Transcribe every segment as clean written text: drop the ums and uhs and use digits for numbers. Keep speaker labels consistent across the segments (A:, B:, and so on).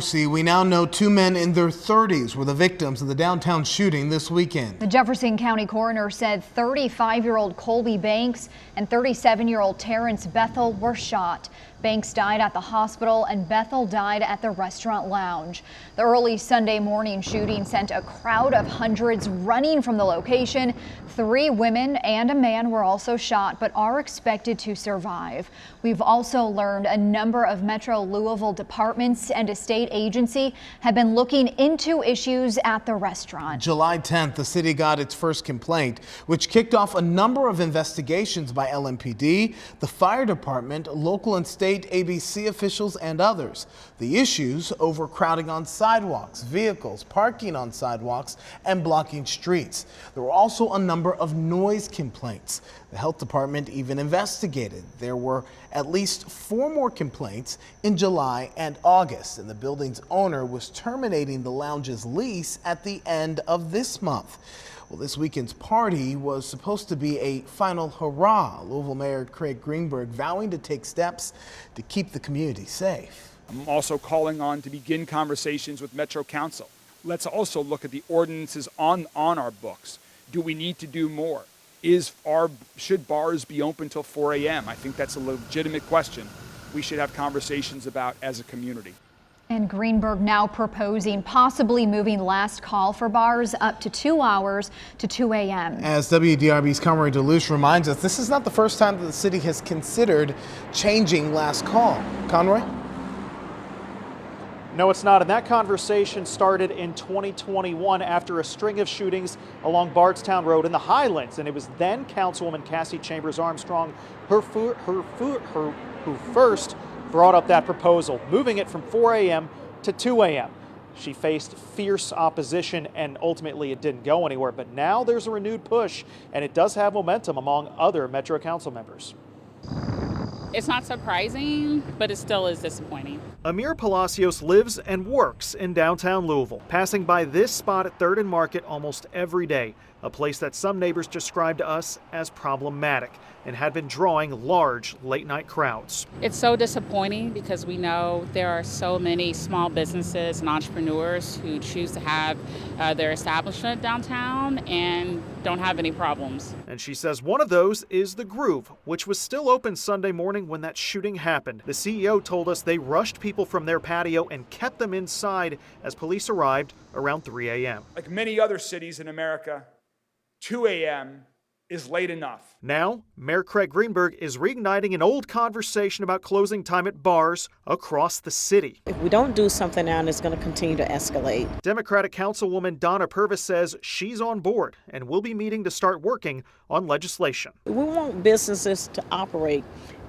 A: See, we now know two men in their 30s were the victims of the downtown shooting this weekend.
B: The Jefferson County coroner said 35-year-old Colby Banks and 37-year-old Terrence Bethel were shot. Banks died at the hospital and Bethel died at the restaurant lounge. The early Sunday morning shooting sent a crowd of hundreds running from the location. 3 women and a man were also shot but are expected to survive. We've also learned a number of Metro Louisville departments and a state agency have been looking into issues at the restaurant.
A: July 10th, the city got its first complaint, which kicked off a number of investigations by LMPD, the fire department, local and state ABC officials, and others. The issues: overcrowding on sidewalks, vehicles parking on sidewalks, and blocking streets. There were also a number of noise complaints. The health department even investigated. There were at least 4 more complaints in July and August, and the building's owner was terminating the lounge's lease at the end of this month. Well, this weekend's party was supposed to be a final hurrah. Louisville Mayor Craig Greenberg vowing to take steps to keep the community safe.
C: I'm also calling on to begin conversations with Metro Council. Let's also look at the ordinances on our books. Do we need to do more? Should bars be open till 4 a.m.? I think that's a legitimate question we should have conversations about as a community.
B: And Greenberg now proposing possibly moving last call for bars up to 2 hours to 2 a.m. As
A: WDRB's Conroy DeLuce reminds us, this is not the first time that the city has considered changing last call. Conroy?
D: No, it's not. And that conversation started in 2021 after a string of shootings along Bardstown Road in the Highlands. And it was then Councilwoman Cassie Chambers Armstrong who first brought up that proposal, moving it from 4 a.m. to 2 a.m. She faced fierce opposition and ultimately it didn't go anywhere. But now there's a renewed push and it does have momentum among other Metro Council members.
E: It's not surprising, but it still is disappointing.
D: Amir Palacios lives and works in downtown Louisville, passing by this spot at 3rd and Market almost every day, a place that some neighbors described to us as problematic and had been drawing large late-night crowds.
E: It's so disappointing because we know there are so many small businesses and entrepreneurs who choose to have their establishment downtown and don't have any problems.
D: And she says one of those is The Groove, which was still open Sunday morning when that shooting happened. The CEO told us they rushed people from their patio and kept them inside as police arrived around 3 a.m.
C: Like many other cities in America, 2 a.m. is late enough.
D: Now, Mayor Craig Greenberg is reigniting an old conversation about closing time at bars across the city.
F: If we don't do something now, it's going to continue to escalate.
D: Democratic Councilwoman Donna Purvis says she's on board and will be meeting to start working on legislation.
F: We want businesses to operate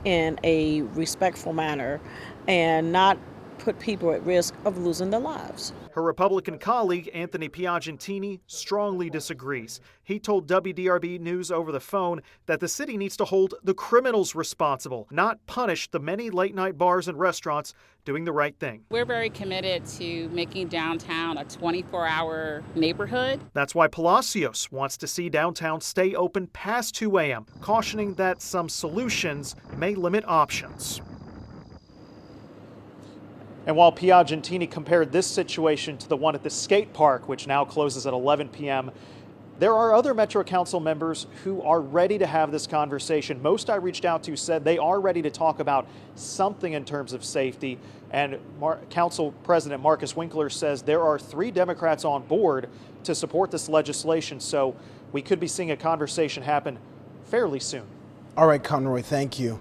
F: in a respectful manner and not put people at risk of losing their lives.
D: Her Republican colleague, Anthony Piagentini, strongly disagrees. He told WDRB News over the phone that the city needs to hold the criminals responsible, not punish the many late-night bars and restaurants doing the right thing.
E: We're very committed to making downtown a 24-hour neighborhood.
D: That's why Palacios wants to see downtown stay open past 2 a.m., cautioning that some solutions may limit options. And while Piagentini compared this situation to the one at the skate park, which now closes at 11 p.m., there are other Metro Council members who are ready to have this conversation. Most I reached out to said they are ready to talk about something in terms of safety. And Council President Marcus Winkler says there are 3 Democrats on board to support this legislation. So we could be seeing a conversation happen fairly soon.
A: All right, Conroy, thank you.